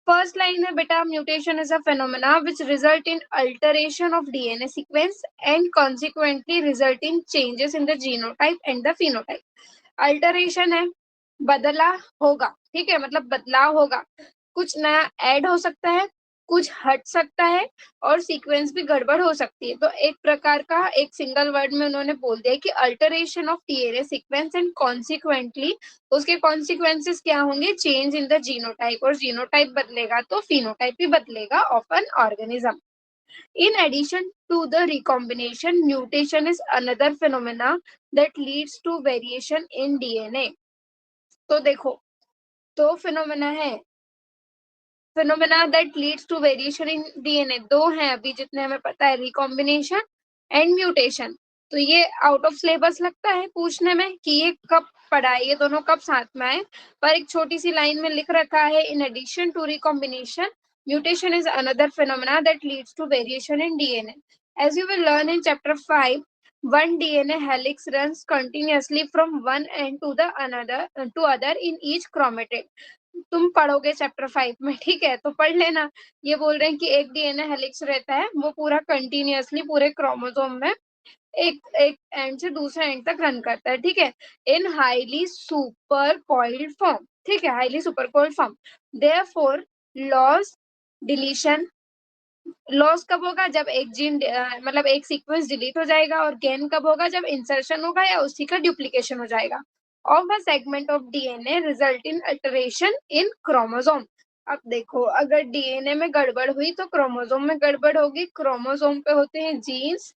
First line है बेटा, mutation is a phenomena which result in alteration of DNA sequence and consequently result in changes in the genotype and the phenotype. Alteration है, बदला होगा, ठीक है, मतलब बदलाव होगा, कुछ नया ऐड हो सकता है, कुछ हट सकता है और सीक्वेंस भी गड़बड़ हो सकती है। तो एक प्रकार का एक सिंगल वर्ड में उन्होंने बोल दिया कि alteration of DNA sequence and consequently उसके कॉन्सिक्वेंसेस क्या होंगे, चेंज इन द जीनोटाइप, और जीनोटाइप बदलेगा तो फिनोटाइप भी बदलेगा of an organism. In addition to the recombination, mutation is another phenomena that leads to variation in DNA. तो देखो, दो फिनोमेना है, phenomena that leads to variation in DNA, दो हैं अभी जितने हमें पता है, रिकॉम्बिनेशन एंड म्यूटेशन। तो ये आउट ऑफ सिलेबस लगता है पूछने में कि ये कब पढ़ा है, ये दोनों कब साथ में आए, पर एक छोटी सी लाइन में लिख रखा है, in addition to recombination mutation is another phenomena that leads to variation in DNA. As you will learn in chapter 5, one DNA helix runs continuously from one end to the another to other in each chromatid. तुम पढ़ोगे chapter 5 में, ठीक है, तो पढ़ लेना। ये बोल रहे हैं कि एक डीएनए हेलिक्स रहता है, वो पूरा कंटिन्यूअसली पूरे क्रोमोसोम में एक एक एंड से दूसरे एंड तक रन करता है, ठीक है, इन हाईली सुपर कॉइल्ड फॉर्म, ठीक है, highly super coiled form. Therefore loss deletion, loss कब होगा, जब एक जीन मतलब एक सीक्वेंस डिलीट हो जाएगा, और गेन कब होगा, जब इंसर्शन होगा या उसी का डुप्लीकेशन हो जाएगा of a segment of DNA result in alteration in chromosome. अब देखो, अगर डीएनए में गड़बड़ हुई तो क्रोमोसोम में गड़बड़ होगी, क्रोमोसोम पे होते हैं जीन्स,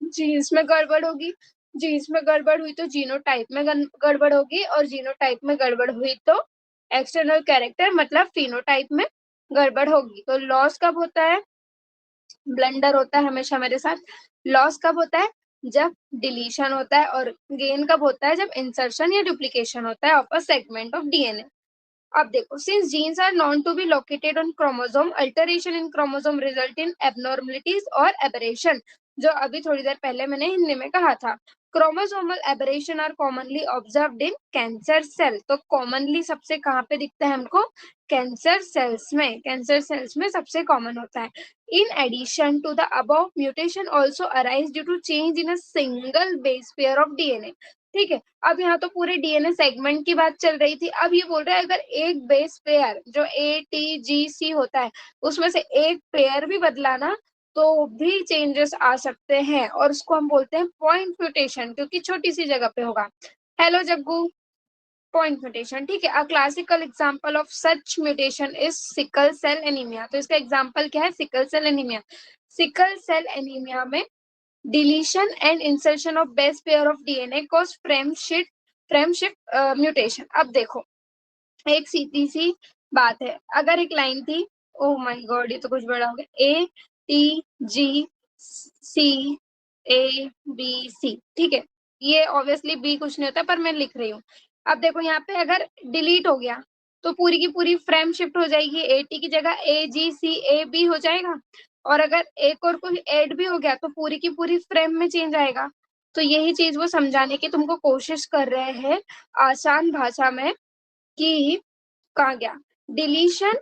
जीन्स में गड़बड़ होगी, जीन्स में गड़बड़ हुई तो जीनोटाइप में गड़बड़ होगी, और जीनोटाइप में गड़बड़ हुई तो एक्सटर्नल कैरेक्टर मतलब फिनोटाइप में गड़बड़ होगी। तो लॉस कब होता है, ब्लंडर होता है हमेशा मेरे साथ, लॉस कब होता है, जब डिलीशन होता है, और गेन कब होता है, जब इंसर्शन या डुप्लीकेशन होता है of a segment of DNA. अब देखो, since genes are known to be located on chromosome, alteration in chromosome result in abnormalities or aberration, जो अभी थोड़ी देर पहले मैंने हिंदी में कहा था। Chromosomal aberration are commonly observed in cancer cell, तो commonly सबसे कहाँ पे दिखता है हमको, कैंसर सेल्स में, कैंसर सेल्स में सबसे कॉमन होता है। In addition to the above, mutation also arise due to change in a single base pair of DNA, ठीक है। अब यहाँ तो पूरे डीएनए सेगमेंट की बात चल रही थी, अब ये बोल रहा है अगर एक बेस पेयर जो ATGC होता है उसमें से एक पेयर भी बदला ना तो भी चेंजेस आ सकते हैं, और उसको हम बोलते हैं पॉइंट म्यूटेशन, क्योंकि छोटी सी जगह पे होगा। हेलो जग्गू, पॉइंट म्यूटेशन, ठीक है। A classical example of such mutation is sickle cell anaemia, तो इसका एग्जांपल क्या है, sickle cell anaemia. Sickle cell anaemia में deletion and insertion of base pair of DNA cause frame shift mutation। अब देखो, एक सीधी सी बात है, अगर एक लाइन थी, ओह माय गॉड ये तो कुछ बड़ा हो गया, ATGCABC, ठीक है, ये ऑब्वियसली बी कुछ नहीं होता पर मैं लिख रही हूँ। अब देखो यहाँ पे अगर डिलीट हो गया तो पूरी की पूरी फ्रेम शिफ्ट हो जाएगी, AT की जगह AGCAB हो जाएगा, और अगर एक और कोई ऐड भी हो गया तो पूरी की पूरी फ्रेम में चेंज आएगा। तो यही चीज वो समझाने की तुमको कोशिश कर रहे हैं आसान भाषा में कि कहा गया, deletion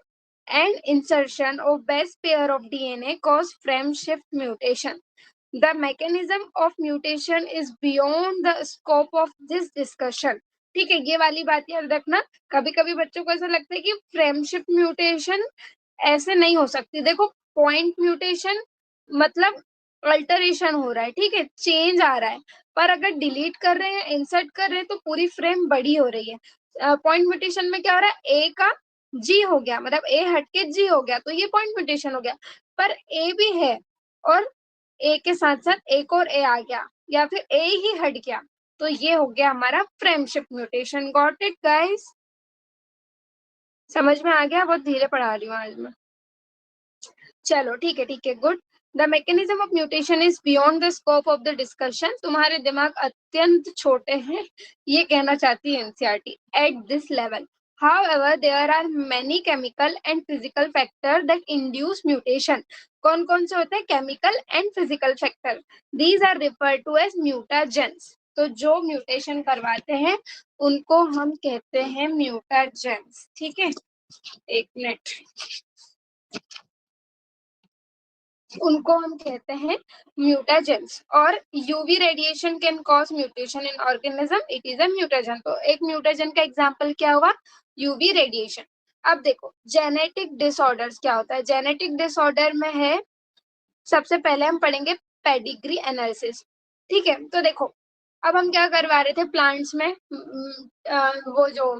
and insertion of base pair of DNA cause frame shift mutation. The mechanism of mutation is beyond the scope of this discussion, ठीक है, ये वाली बात याद रखना। कभी कभी बच्चों को ऐसा लगता है कि फ्रेम शिफ्ट म्यूटेशन ऐसे नहीं हो सकती, देखो पॉइंट म्यूटेशन मतलब अल्टरेशन हो रहा है, ठीक है, चेंज आ रहा है, पर अगर डिलीट कर रहे हैं इंसर्ट कर रहे हैं तो पूरी फ्रेम बड़ी हो रही है। पॉइंट म्यूटेशन में क्या हो रहा है, ए का जी हो गया, मतलब ए हटके जी हो गया, तो ये पॉइंट म्यूटेशन हो गया, पर ए भी है और ए के साथ साथ एक और ए आ गया, या फिर ए ही हट गया, तो ये हो गया हमारा frame shift mutation. Got it guys, समझ में आ गया, बहुत धीरे पढ़ा रही हूँ आज मैं। चलो ठीक है, good. The mechanism of mutation is beyond the scope of the discussion, तुम्हारे दिमाग अत्यंत छोटे हैं, ये कहना चाहती है NCERT at this level. However, there are many chemical and physical factors that induce mutation. कौन कौन से होते हैं, chemical and physical factor, these are referred to as mutagens। तो जो म्यूटेशन करवाते हैं उनको हम कहते हैं म्यूटाजेंस, ठीक है। एक मिनट, उनको हम कहते हैं म्यूटाजेंस। और UV radiation can cause mutation in organism, it is a mutagen. तो एक म्यूटाजन का एग्जांपल क्या हुआ, यूवी रेडिएशन। अब देखो जेनेटिक डिसऑर्डर्स क्या होता है, जेनेटिक डिसऑर्डर में है, सबसे पहले हम पढ़ेंगे पेडिग्री एनालिसिस। ठीक है, तो देखो अब हम क्या करवा रहे थे प्लांट्स में, वो जो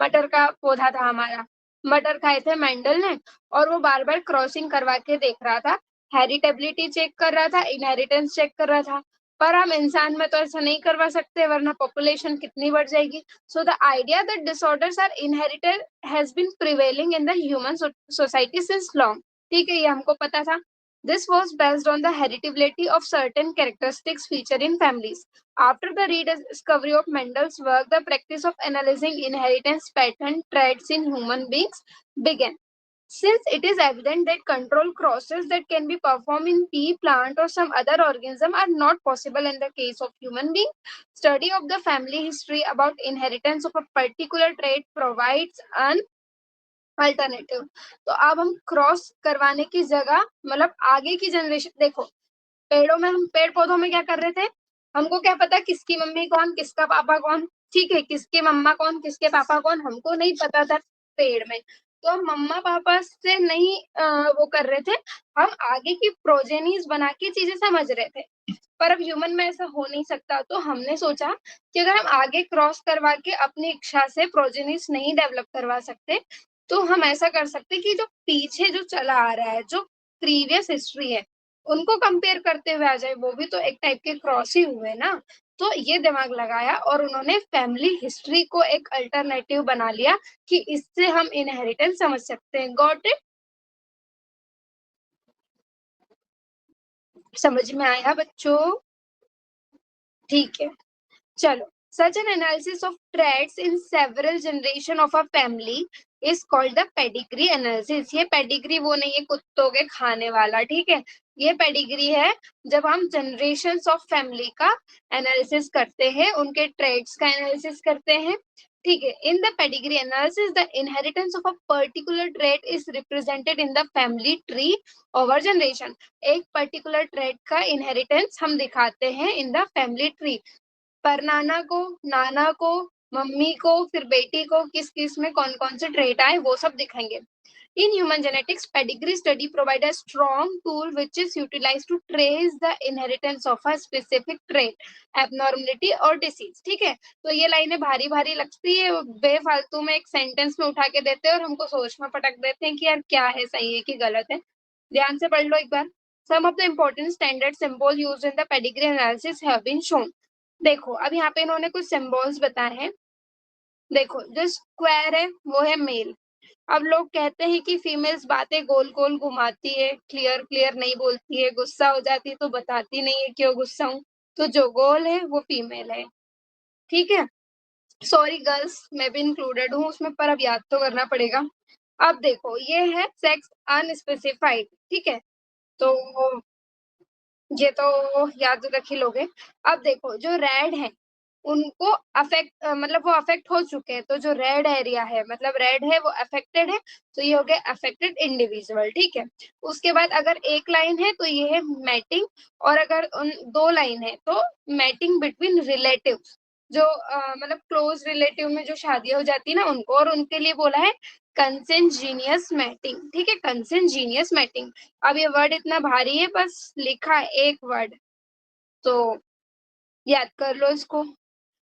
मटर का पौधा था हमारा, मटर खाए थे मेंडल ने, और वो बार बार क्रॉसिंग करवा के देख रहा था, हेरिटेबिलिटी चेक कर रहा था, इनहेरिटेंस चेक कर रहा था। पर हम इंसान में तो ऐसा नहीं करवा सकते, वरना पॉपुलेशन कितनी बढ़ जाएगी। So the idea that disorders are inherited has been prevailing in the human society since long. ठीक है, ये हमको पता था। This was based on the heritability of certain characteristics featured in families. After the rediscovery of Mendel's work, the practice of analyzing inheritance pattern traits in human beings began. Since it is evident that control crosses that can be performed in pea plant or some other organism are not possible in the case of human being, study of the family history about inheritance of a particular trait provides an alternative. तो अब हम cross करवाने की जगह मतलब आगे की generation, देखो पेड़ों में, हम पेड़ पौधों में क्या कर रहे थे, हमको क्या पता किसकी मम्मी कौन किसका पापा कौन, ठीक है, किसके मम्मा कौन किसके पापा कौन, हमको नहीं पता था पेड़ में। तो हम मम्मा पापा से नहीं वो कर रहे थे, हम आगे की प्रोजेनीज बना के चीजें समझ रहे थे। पर अब ह्यूमन में ऐसा हो नहीं सकता, तो हमने सोचा कि अगर हम आगे क्रॉस करवा के अपनी इच्छा से प्रोजेनीज नहीं डेवलप करवा सकते, तो हम ऐसा कर सकते कि जो पीछे जो चला आ रहा है, जो प्रीवियस हिस्ट्री है, उनको कंपेयर करते हुए आ जाए, वो भी तो एक टाइप के क्रॉस ही हुए ना। तो ये दिमाग लगाया और उन्होंने फैमिली हिस्ट्री को एक अल्टरनेटिव बना लिया कि इससे हम इनहेरिटेंस समझ सकते हैं। Got it? समझ में आया बच्चों? ठीक है, चलो। Such an analysis of traits in several generation of a family is called the pedigree analysis। ये पेडिग्री वो नहीं है कुत्तों के खाने वाला, ठीक है, ये पेडिग्री है जब हम जनरेशंस ऑफ फैमिली का एनालिसिस करते हैं, उनके ट्रेड्स का एनालिसिस करते हैं। ठीक है, in the pedigree analysis the inheritance of a particular trade is represented in the family tree over generation. एक पर्टिकुलर ट्रेड का इनहेरिटेंस हम दिखाते हैं इन द फैमिली ट्री, पर नाना को, नाना को, मम्मी को, फिर बेटी को किस किस में कौन कौन से ट्रेट आए वो सब दिखाएंगे। In human genetics, pedigree study provide a strong tool which is utilized to trace the inheritance of a specific trait, abnormality और disease। ठीक है, तो ये लाइनें भारी भारी लगती है, बेफालतू में एक सेंटेंस में उठा के देते हैं और हमको सोच में पटक देते हैं कि यार क्या है, सही है कि गलत है। ध्यान से पढ़ लो एक बार। Some of the important standard symbol used in the pedigree analysis have been shown। देखो अब यहाँ पे इन्होंने कुछ सिंबल्स बताए हैं। देखो जो स्क्वायर है वो है मेल। अब लोग कहते हैं कि फीमेल्स बातें गोल गोल घुमाती है, क्लियर क्लियर नहीं बोलती है, गुस्सा हो जाती है तो बताती नहीं है क्यों गुस्सा हूँ, तो जो गोल है वो फीमेल है। ठीक है, सॉरी गर्ल्स, मैं भी इंक्लूडेड हूँ उसमें, पर अब याद तो करना पड़ेगा। अब देखो ये है सेक्स अनस्पेसिफाइड। ठीक है, तो ये तो याद रख ही लोगे। अब देखो जो रेड है उनको अफेक्ट मतलब वो अफेक्ट हो चुके हैं, तो जो रेड एरिया है मतलब रेड है वो अफेक्टेड है, तो ये हो गया अफेक्टेड इंडिविजुअल। ठीक है, उसके बाद अगर एक लाइन है तो ये है मैटिंग, और अगर उन दो लाइन है तो मैटिंग बिटवीन रिलेटिव्स, जो मतलब क्लोज रिलेटिव में जो शादी हो जाती है ना उनको, और उनके लिए बोला है कंसेंजीनियस मैटिंग। ठीक है, कंसेंजीनियस मैटिंग। अब ये वर्ड इतना भारी है, बस लिखा है एक वर्ड, तो याद कर लो इसको।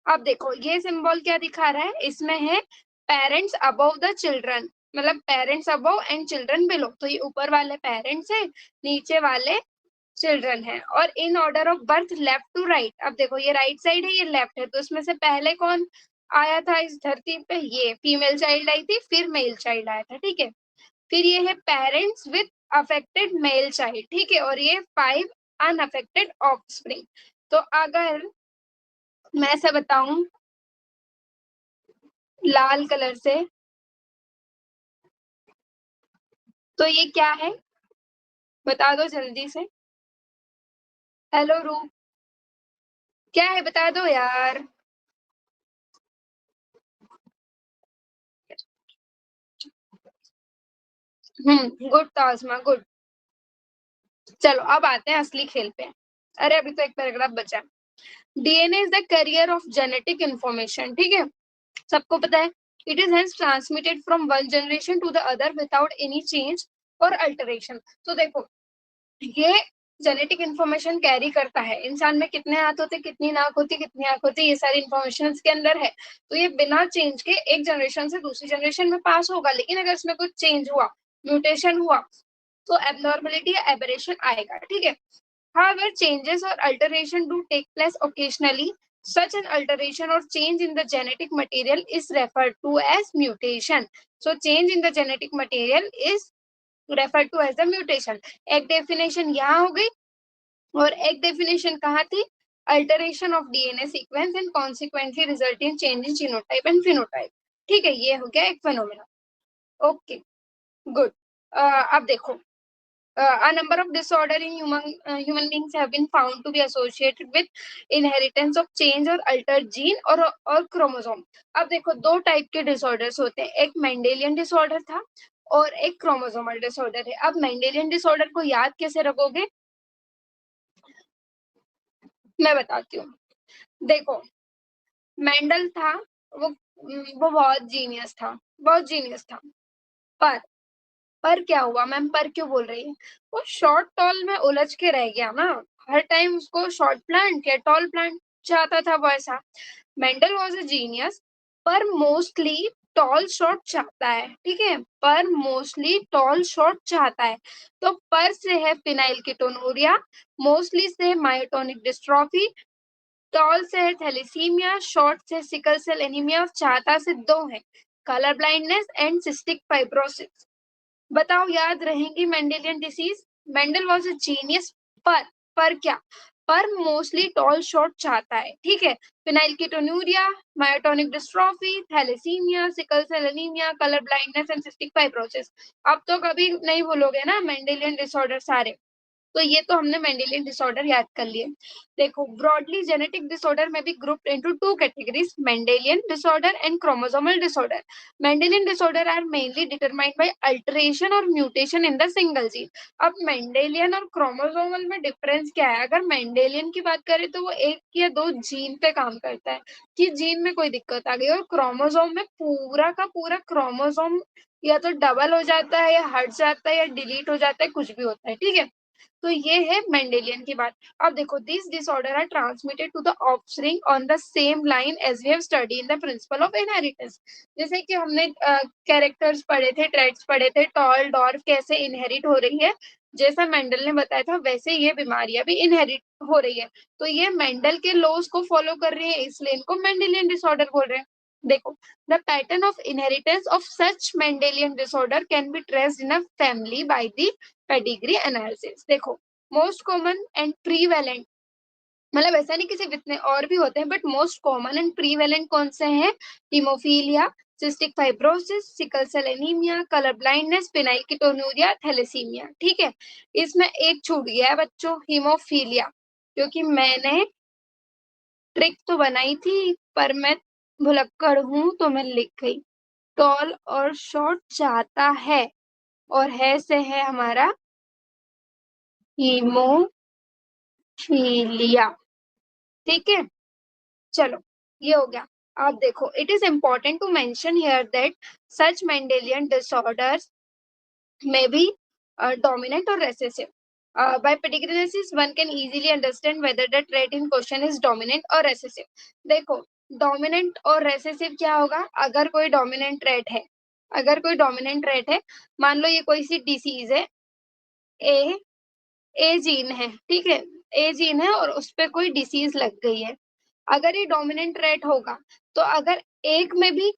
अब देखो ये सिंबल क्या दिखा रहा है, इसमें है पेरेंट्स अबव द चिल्ड्रन, मतलब parents above and children below, तो ये ऊपर वाले पेरेंट्स है, नीचे वाले चिल्ड्रन है, और in order of birth left to right. अब देखो ये राइट साइड है, ये लेफ्ट है, तो इसमें से पहले कौन आया था इस धरती पे, ये फीमेल चाइल्ड आई थी, फिर मेल चाइल्ड आया था। ठीक है, फिर ये है parents with affected male child. ठीक है, और ये 5 अनअफेक्टेड ऑफस्प्रिंग। तो अगर मैं ऐसा बताऊं लाल कलर से, तो ये क्या है बता दो जल्दी से। हेलो रूप, क्या है बता दो यार। गुड ताजमा, गुड। चलो अब आते हैं असली खेल पे। अरे अभी तो एक पैराग्राफ बचा है। DNA is the carrier of genetic information, ठीक है, सबको पता है। It is hence transmitted from one generation to the other without any change और अल्टरेशन। तो देखो, ये जेनेटिक इंफॉर्मेशन कैरी करता है। इंसान में कितने हाथ होते, कितनी नाक होती, कितनी आंख होती, ये सारी इंफॉर्मेशन इसके अंदर है। तो ये बिना चेंज के एक जनरेशन से दूसरी जनरेशन में पास होगा। लेकिन अगर इसमें कुछ चेंज हुआ, म्यूटेशन हुआ, तो एबनॉर्मलिटी या एबरेशन आएगा, ठीक है। However, changes or alteration do take place occasionally. Such an alteration or change in the genetic material is referred to as mutation. So, change in the genetic material is referred to as the mutation. एक definition यहाँ हो गई और एक definition कहाँ थी? Alteration of DNA sequence and consequently resulting change in genotype and phenotype. ठीक है, ये हो गया एक phenomena. Okay, good. अब देखो, a number of disorder in human beings have been found to be associated with inheritance of change or altered gene और chromosome. अब देखो, दो टाइप के डिसऑर्डर्स होते हैं, एक मेंडेलियन डिसऑर्डर था और एक क्रोमोसोमल डिसऑर्डर है। अब मेंडेलियन डिसऑर्डर को याद कैसे रखोगे, मैं बताती हूँ। देखो, मेंडल था, वो बहुत जीनियस था, बहुत जीनियस था। पर क्या हुआ, मैम पर क्यों बोल रही है? वो शॉर्ट टॉल में उलझ के रह गया ना। हर टाइम उसको शॉर्ट प्लांट या टॉल प्लांट चाहता था वो ऐसा। मेंडल वाज अ जीनियस, पर मोस्टली टॉल शॉर्ट चाहता है, ठीक है, पर मोस्टली टॉल शॉर्ट चाहता है। तो पर से है फिनाइल कीटोनुरिया, मोस्टली से है मायोटोनिक डिस्ट्रॉफी, टॉल से है थैलेसीमिया, शॉर्ट से सिकल सेल एनीमिया और चाहता से दो है, colour blindness and cystic fibrosis. बताओ, याद रहेंगी Mendelian disease? Mendel was a genius, पर क्या, पर मोस्टली टॉल शॉर्ट चाहता है, ठीक है। Phenylketonuria, myotonic dystrophy, thalassaemia, sickle cell anaemia, colour blindness and cystic fibrosis. अब तो कभी नहीं भूलोगे ना मेंडेलियन डिसऑर्डर सारे। तो ये तो हमने मेंडेलियन डिसऑर्डर याद कर लिए। देखो, ब्रॉडली जेनेटिक डिसऑर्डर में भी grouped into two categories, Mendelian disorder and chromosomal disorder. Mendelian disorder are mainly determined by alteration और mutation in the single gene. अब मेंडेलियन और क्रोमोसोमल में डिफरेंस क्या है? अगर मेंडेलियन की बात करें तो वो एक या दो जीन पे काम करता है कि जीन में कोई दिक्कत आ गई, और क्रोमोसोम में पूरा का पूरा क्रोमोसोम या तो डबल हो जाता है या हट जाता है या डिलीट हो जाता है, कुछ भी होता है, ठीक है। तो ये है मेंडेलियन की बात। अब देखो, this disorder are transmitted to the offspring on the same line as we have study in the principle of inheritance. जैसे कि हमने कैरेक्टर्स पढ़े थे, ट्रेट्स पढ़े थे, टॉल डॉर्फ कैसे इनहेरिट हो रही है, जैसा मेंडल ने बताया था वैसे ये बीमारियां भी इनहेरिट हो रही है। तो ये मेंडल के लॉज को फॉलो कर रही है, इसलिए इनको मेंडेलियन डिसऑर्डर बोल रहे हैं। देखो, the pattern of inheritance of such Mendelian disorder can be traced in a family by the pedigree analysis. देखो, मोस्ट कॉमन एंड प्रीवेलेंट, मतलब ऐसा नहीं कि सिर्फ इतने और भी होते हैं, but most common and prevalent कौन से हैं? Haemophilia, cystic fibrosis, sickle cell anaemia, colour blindness, phenylketonuria, thalassaemia, ठीक है। इसमें एक छूट गया है बच्चों, हीमोफीलिया, क्योंकि मैंने ट्रिक तो बनाई थी पर मैं भुलक्कड़ हूं तो मैं लिख गई। टॉल और शॉर्ट चाहता है, और है से है हमारा हीमोफीलिया, ठीक है। चलो, ये हो गया। अब देखो, it is important to mention here that such Mendelian disorders may be dominant or recessive. By pedigree analysis, one can easily understand whether the trait in question is dominant or recessive. देखो, dominant और recessive क्या होगा? अगर कोई dominant trait है, अगर कोई dominant trait है, मान लो ये कोई सी डिसीज है, ए जीन है, ठीक है, ए जीन है और उस पर कोई डिसीज लग गई है। अगर ये डोमिनेंट ट्रेट होगा, तो अगर एक में भी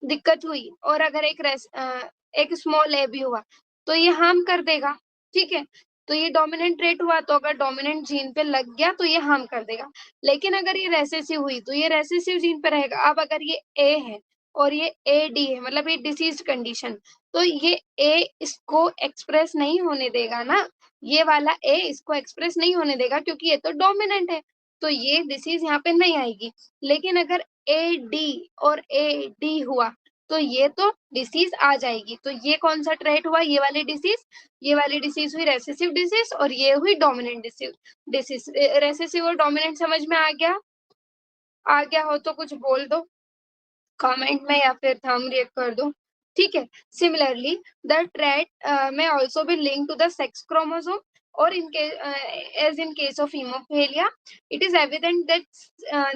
दिक्कत हुई और अगर एक स्मॉल ए भी हुआ, तो ये हार्म कर देगा, ठीक है। तो ये डोमिनेंट ट्रेट हुआ, तो अगर डोमिनेंट जीन पे लग गया तो ये हार्म कर देगा। लेकिन अगर ये रेसेसिव हुई तो ये रेसेसिव जीन पे रहेगा। अब अगर ये ए है और ये ए डी है, मतलब ये डिसीज कंडीशन, तो ये ए इसको एक्सप्रेस नहीं होने देगा ना, ये वाला ए इसको एक्सप्रेस नहीं होने देगा क्योंकि ये तो डोमिनेंट है, तो ये डिसीज यहाँ पे नहीं आएगी। लेकिन अगर ए डी और ए डी हुआ, तो ये तो डिसीज आ जाएगी। तो ये कौन सा ट्रेट हुआ, ये वाली डिसीज हुई रेसेसिव डिसीज, और ये हुई डोमिनेंट डिसीज। रेसेसिव और डोमिनेंट समझ में आ गया हो तो कुछ बोल दो कमेंट में या फिर थंब रिएक्ट कर दो, ठीक है। Similarly the trait may also be linked to the sex chromosome, or as in case of hemophilia it is evident that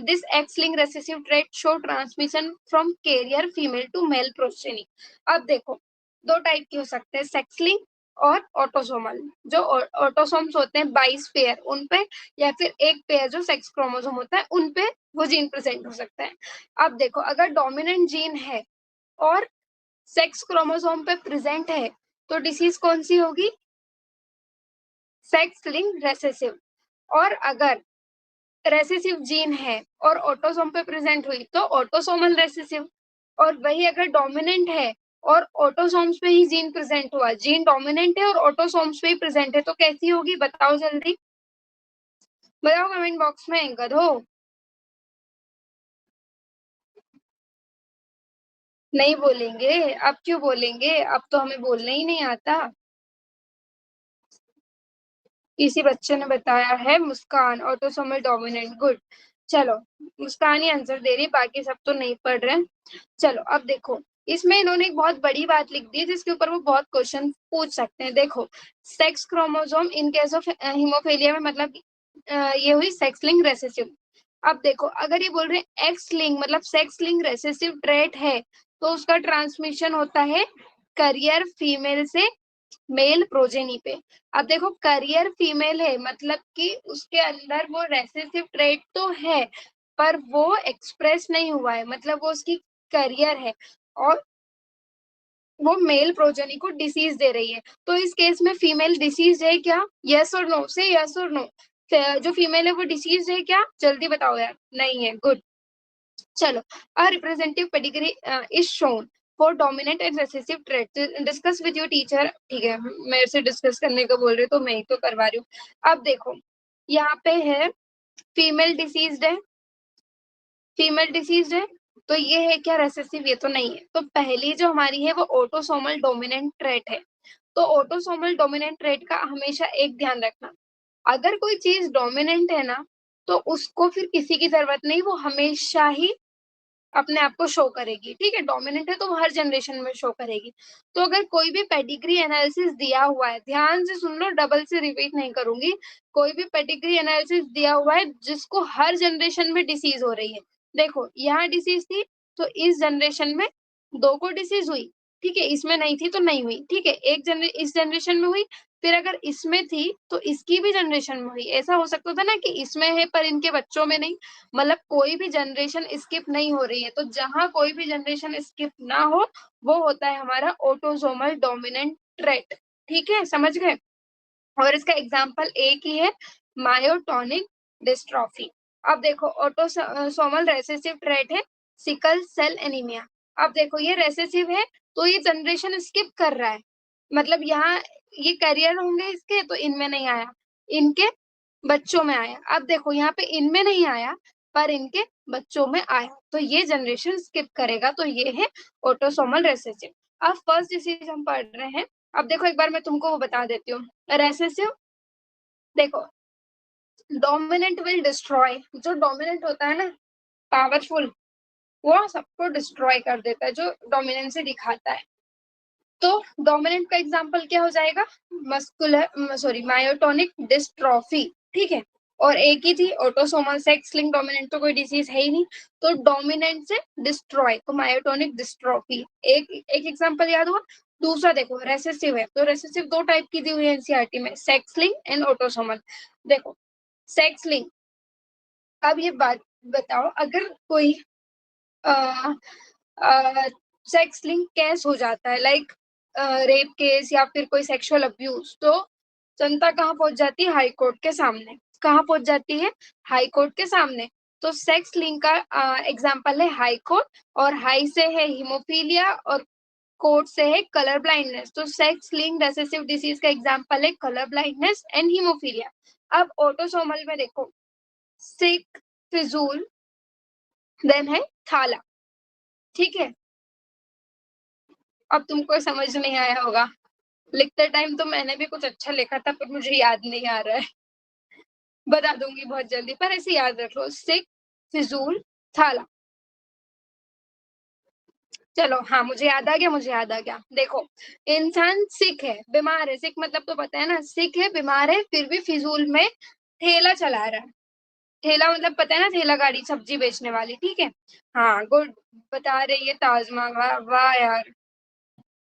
this X-linked recessive trait show transmission from carrier female to male progeny। अब देखो दो type के हो सकते हैं, sex link और autosomal. जो autosomes होते हैं 22 पेयर उन पे, या फिर एक पेयर जो सेक्स क्रोमोसोम होता है उन पे वो जीन प्रेजेंट हो सकता है। अब देखो अगर डोमिनेंट जीन है और सेक्स क्रोमोसोम पे प्रेजेंट है तो डिसीज कौन सी होगी, सेक्स लिंक्ड रेसेसिव। और अगर रेसेसिव जीन है और ऑटोसोम पे प्रेजेंट हुई तो ऑटोसोमल रेसेसिव। और वही अगर डोमिनेंट है और ऑटोसोम्स पे ही जीन प्रेजेंट हुआ, जीन डोमिनेंट है और ऑटोसोम्स पे ही प्रेजेंट है, तो कैसी होगी बताओ जल्दी, बताओ कमेंट बॉक्स में गधो। नहीं बोलेंगे, अब क्यों बोलेंगे, अब तो हमें बोलना ही नहीं आता। किसी बच्चे ने बताया है मुस्कान ऑटोसोमल डोमिनेंट, गुड। चलो मुस्कान ही आंसर दे रही, बाकी सब तो नहीं पढ़ रहे। चलो अब देखो इसमें इन्होंने एक बहुत बड़ी बात लिख दी जिसके ऊपर वो बहुत क्वेश्चन पूछ सकते हैं। देखो sex chromosome in case of haemophilia में मतलब ये हुई सेक्स लिंक रेसेसिव। अब देखो अगर ये बोल रहे हैं एक्स लिंक मतलब सेक्स लिंक रेसेसिव ट्रेट है तो उसका ट्रांसमिशन होता है करियर फीमेल से मेल प्रोजेनी पे। अब देखो करियर फीमेल है मतलब कि उसके अंदर वो रेसेसिव ट्रेट तो है पर वो एक्सप्रेस नहीं हुआ है, मतलब वो उसकी करियर है और वो मेल प्रोजेनी को डिसीज दे रही है। तो इस केस में फीमेल डिसीज है क्या, यस और नो, से यस और नो। जो फीमेल है वो डिसीज है क्या, जल्दी बताओ यार, नहीं है, गुड। चलो a representative pedigree is shown for dominant and recessive traits, discuss with your teacher। ठीक है मेरे से डिस्कस करने का बोल रहे तो मैं ही तो करवा रही हूँ। अब देखो यहाँ पे है फीमेल डिसीज्ड है, फीमेल डिसीज्ड है तो ये है क्या रेसेसिव, ये तो नहीं है। तो पहली जो हमारी है वो ऑटोसोमल डोमिनेंट ट्रेट है। तो ऑटोसोमल डोमिनेंट ट्रेट का हमेशा एक ध्यान रखना, अगर कोई चीज डोमिनेंट है ना तो उसको फिर किसी की जरूरत नहीं, वो हमेशा ही अपने आप को शो करेगी, ठीक है। डोमिनेंट है तो वो हर जनरेशन में शो करेगी। तो अगर कोई भी पेडिग्री एनालिसिस दिया हुआ है, ध्यान से सुन लो, डबल से रिपीट नहीं करूंगी, कोई भी पेडिग्री एनालिसिस दिया हुआ है जिसको हर जनरेशन में डिसीज हो रही है, देखो यहाँ डिसीज थी तो इस जनरेशन में दो को डिसीज हुई, ठीक है, इसमें नहीं थी तो नहीं हुई, ठीक है, इस जनरेशन में हुई, फिर अगर इसमें थी तो इसकी भी जनरेशन में हुई। ऐसा हो सकता था ना कि इसमें है पर इनके बच्चों में नहीं, मतलब कोई भी जनरेशन स्किप नहीं हो रही है। तो जहां कोई भी जनरेशन स्किप ना हो वो होता है हमारा ऑटोसोमल डोमिनेंट ट्रेट, ठीक है, समझ गए। और इसका एग्जांपल एक ही है, मायोटोनिक डिस्ट्रॉफी। अब देखो ऑटोसोमल रेसेसिव ट्रेट है सिकल सेल एनीमिया। अब देखो ये रेसेसिव है तो ये जनरेशन स्किप कर रहा है, मतलब यहाँ ये करियर होंगे इसके तो इनमें नहीं आया, इनके बच्चों में आया। अब देखो यहाँ पे इनमें नहीं आया पर इनके बच्चों में आया, तो ये जनरेशन स्किप करेगा, तो ये है ऑटोसोमल रेसेसिव। अब फर्स्ट डिसीज हम पढ़ रहे हैं। अब देखो एक बार मैं तुमको वो बता देती हूँ रेसेसिव। देखो डोमिनेंट विल डिस्ट्रॉय, जो डोमिनेंट होता है ना पावरफुल, वो सबको डिस्ट्रॉय कर देता है जो डोमिनेंसी दिखाता है। तो डोमिनेंट का एग्जांपल क्या हो जाएगा, मस्कुलर सॉरी मायोटोनिक डिस्ट्रॉफी, ठीक है। और एक ही थी ऑटोसोमल सेक्स लिंक डोमिनेंट, तो कोई डिसीज है ही नहीं, तो डोमिनेंट से डिस्ट्रॉय तो मायोटोनिक डिस्ट्रॉफी एक एक एग्जांपल याद हुआ। दूसरा देखो रेसेसिव है, तो रेसेसिव दो टाइप की दी हुई है एनसीईआरटी में, सेक्स लिंक एंड ऑटोसोमल। देखो सेक्स लिंक, अब ये बात बताओ अगर कोई सेक्स लिंक केस हो जाता है लाइक रेप केस या फिर कोई सेक्सुअल अब्यूज, तो जनता कहाँ पहुंच जाती है, हाई कोर्ट के सामने। कहाँ पहुंच जाती है, हाई कोर्ट के सामने। तो सेक्स लिंक का एग्जांपल है हाई कोर्ट, और हाई से है हीमोफीलिया और कोर्ट से है कलर ब्लाइंडनेस। तो सेक्स लिंक रेसेसिव डिसीज का एग्जांपल है कलर ब्लाइंडनेस एंड हीमोफीलिया। अब ऑटोसोमल में देखो सिक, फिजूल, देन है थाला, ठीक है। अब तुमको समझ नहीं आया होगा। लिखते टाइम तो मैंने भी कुछ अच्छा लिखा था पर मुझे याद नहीं आ रहा है। बता दूंगी बहुत जल्दी, पर ऐसे याद रख लो, सिक, फिजूल, थाला। चलो हाँ, मुझे याद आ गया, मुझे याद आ गया। देखो, इंसान सिक है, बीमार है, सिक मतलब तो पता है ना, सिक है, बीमार है, फिर भी फिजूल में ठेला चला रहा है। ठेला मतलब पता है ना, ठेला गाड़ी, सब्जी बेचने वाली, ठीक है। हाँ गुड, बता रही है ताजमा, वाह वाह यार।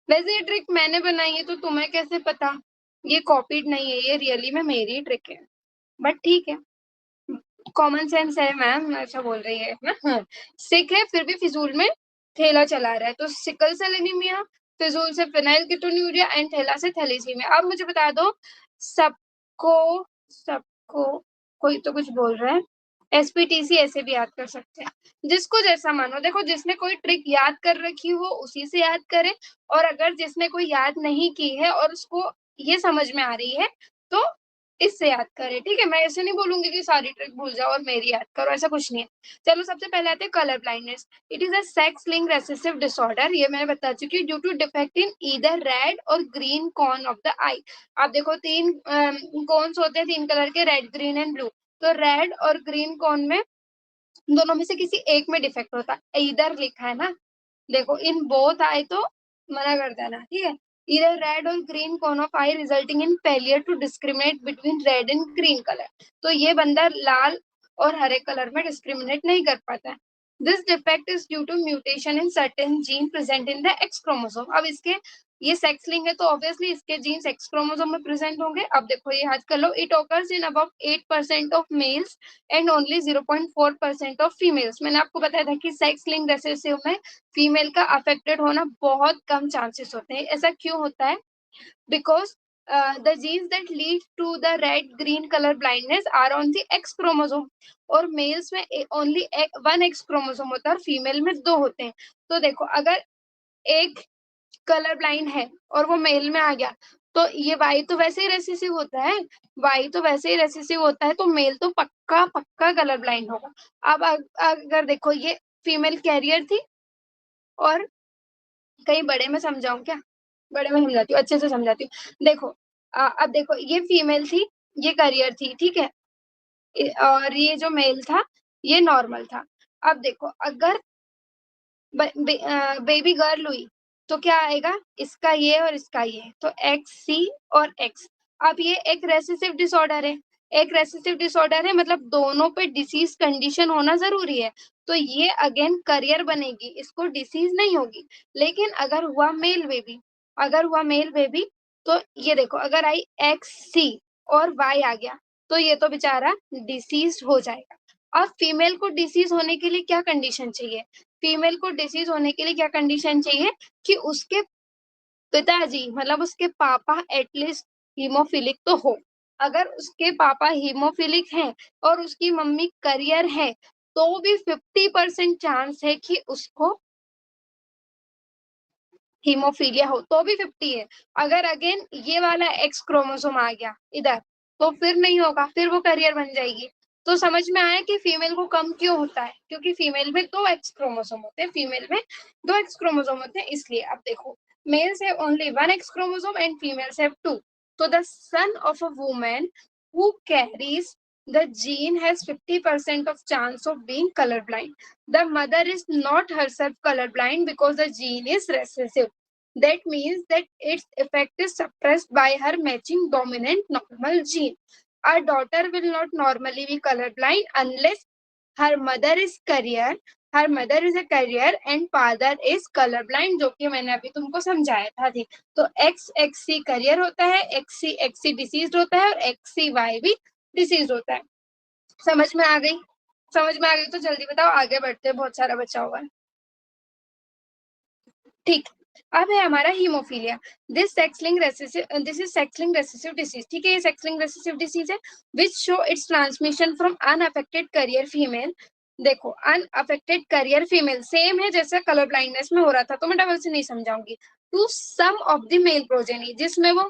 वैसे ये ट्रिक मैंने बनाई है तो तुम्हें कैसे पता? ये कॉपीड नहीं है, ये रियली में मेरी ट्रिक है, बट ठीक है, कॉमन सेंस है मैम, ऐसा बोल रही है ना। हाँ। सिक है फिर भी फिजूल में ठेला चला रहा है, तो सिकल सेल एनीमिया, फिजूल से फिनाइल कीटोन्यूरिया एंड ठेला से थैलेसीमिया। अब मुझे बता दो, सबको सबको कोई तो कुछ बोल रहा है, एसपीटीसी ऐसे भी याद कर सकते हैं, जिसको जैसा मानो। देखो, जिसने कोई ट्रिक याद कर रखी हो उसी से याद करे, और अगर जिसने कोई याद नहीं की है और उसको ये समझ में आ रही है तो इससे याद करे, ठीक है। मैं ऐसे नहीं बोलूंगी कि सारी ट्रिक भूल जाओ और मेरी याद करो, ऐसा कुछ नहीं है। चलो सबसे पहले आते हैं colour blindness. It is a sex linked recessive disorder, ये मैंने बता चुकी हूँ, due to defect in either red और green cone of the eye. आप देखो, तीन कॉर्न्स होते हैं, तीन कलर के, रेड, ग्रीन एंड ब्लू। तो रेड और ग्रीन कॉर्न में दोनों में से किसी एक में डिफेक्ट होता है, इधर लिखा है ना, देखो इन बोथ आए तो मना कर देना, ठीक है। either red और green cone of eye resulting in failure to discriminate between red and green color, तो ये बंदा लाल और हरे कलर में डिस्क्रिमिनेट नहीं कर पाता है। This defect is due to mutation in certain gene present in the X chromosome. अब इसके, ये सेक्स लिंक है तो ऑब्वियसली इसके जीन्स एक्स क्रोमोसोम में प्रेजेंट होंगे। अब देखो ये याद कर लो, it occurs in about 8% of males and only 0.4% of females. मैंने आपको बताया था कि सेक्स लिंक रेसेसिव में फीमेल का अफेक्टेड होना बहुत कम चांसेस होते हैं। ऐसा क्यों होता है? Because the genes that lead to the red green color blindness are on the X chromosome, और मेल्स में ओनली वन एक्स क्रोमोसोम होता है और फीमेल में दो होते हैं। तो देखो, अगर एक कलर ब्लाइंड है और वो मेल में आ गया तो ये वाई तो वैसे ही रेसेसिव होता है, वाई तो वैसे ही रेसेसिव होता है, तो मेल तो पक्का पक्का कलर ब्लाइंड होगा। अब अगर देखो, ये फीमेल कैरियर थी, और कहीं बड़े में समझाऊं क्या? बड़े में समझाती हूँ, अच्छे से समझाती हूँ। देखो, अब देखो, ये फीमेल थी, ये करियर थी, ठीक है, और ये जो मेल था ये नॉर्मल था। अब देखो, अगर बेबी गर्ल हुई तो क्या आएगा? इसका ये और इसका ये, तो एक्स सी और एक्स। अब ये एक रेसेसिव डिसऑर्डर है, एक रेसेसिव डिसऑर्डर है मतलब दोनों पे डिसीज कंडीशन होना जरूरी है, तो ये अगेन करियर बनेगी, इसको डिसीज नहीं होगी। लेकिन अगर हुआ मेल बेबी, अगर हुआ मेल बेबी, तो ये देखो, अगर आई एक्स सी और वाई आ गया तो ये तो बेचारा डिसीज हो जाएगा। अब फीमेल को डिसीज होने के लिए क्या कंडीशन चाहिए? फीमेल को डिसीज होने के लिए क्या कंडीशन चाहिए? कि उसके पिताजी मतलब उसके पापा एटलीस्ट हीमोफिलिक तो हो। अगर उसके पापा हीमोफिलिक हैं और उसकी मम्मी करियर है, तो भी 50% चांस है कि उसको हीमोफीलिया हो, तो भी 50 है। अगर अगेन ये वाला एक्स क्रोमोसोम आ गया इधर, तो फिर नहीं होगा, फिर वो करियर बन जाएगी। तो समझ में आया कि फीमेल को कम क्यों होता है? क्योंकि फीमेल में दो एक्स क्रोमोसोम होते हैं, फीमेल में दो एक्स क्रोमोसोम होते हैं, इसलिए। अब देखो, males have only one X chromosome and females have two. तो the son of a woman who carries the gene has 50% of chance of being colorblind. The mother is not herself colorblind because the gene is recessive. That means that its effect is suppressed by her matching dominant normal gene. A daughter will not normally be colorblind unless her mother is carrier, her mother is a carrier and father is colorblind, जो कि मैंने अभी तुमको समझाया था। थी तो x x सी career होता है, एक्स सी डिसीज होता है, और एक्स सी वाई भी डिसीज होता है। समझ में आ गई? समझ में आ गई तो जल्दी बताओ, आगे बढ़ते, बहुत सारा बचा हुआ है। ठीक, अब है हमारा haemophilia. This is sex linked recessive disease, ठीक है, ये सेक्स लिंक्ड रेसेसिव डिसीज है which show it's transmission from unaffected career female. देखो, अनअफेक्टेड करियर फीमेल सेम है जैसे कलर ब्लाइंडनेस में हो रहा था, तो मैं डबल से नहीं समझाऊंगी। To some of the male progeny, जिसमें वो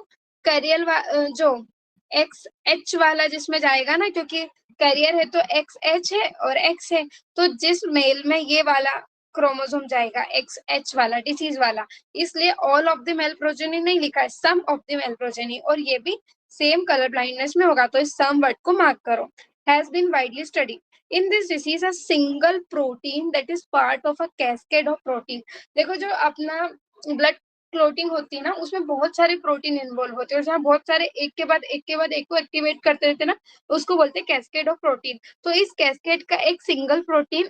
करियर जो एक्स एच वाला जिसमें जाएगा ना, क्योंकि करियर है तो एक्स एच है और एक्स है, तो जिस मेल में ये वाला क्रोमोसोम जाएगा, XH वाला, डिसीज वाला, इसलिए all of the male progeny नहीं लिखा है, some of the male progeny, और ये भी सेम कलर ब्लाइंडनेस में होगा, तो इस सम वर्ड को मार्क करो। Has been widely studied in this disease a single protein that is part of a cascade of protein. देखो जो अपना ब्लड क्लोटिंग होती है ना, उसमें बहुत सारे प्रोटीन इन्वॉल्व होते हैं, और जहाँ बहुत सारे एक के बाद एक के बाद एक को एक्टिवेट करते रहते हैं ना, उसको बोलते हैं कैस्केड ऑफ प्रोटीन। तो इस कैस्केड का एक सिंगल प्रोटीन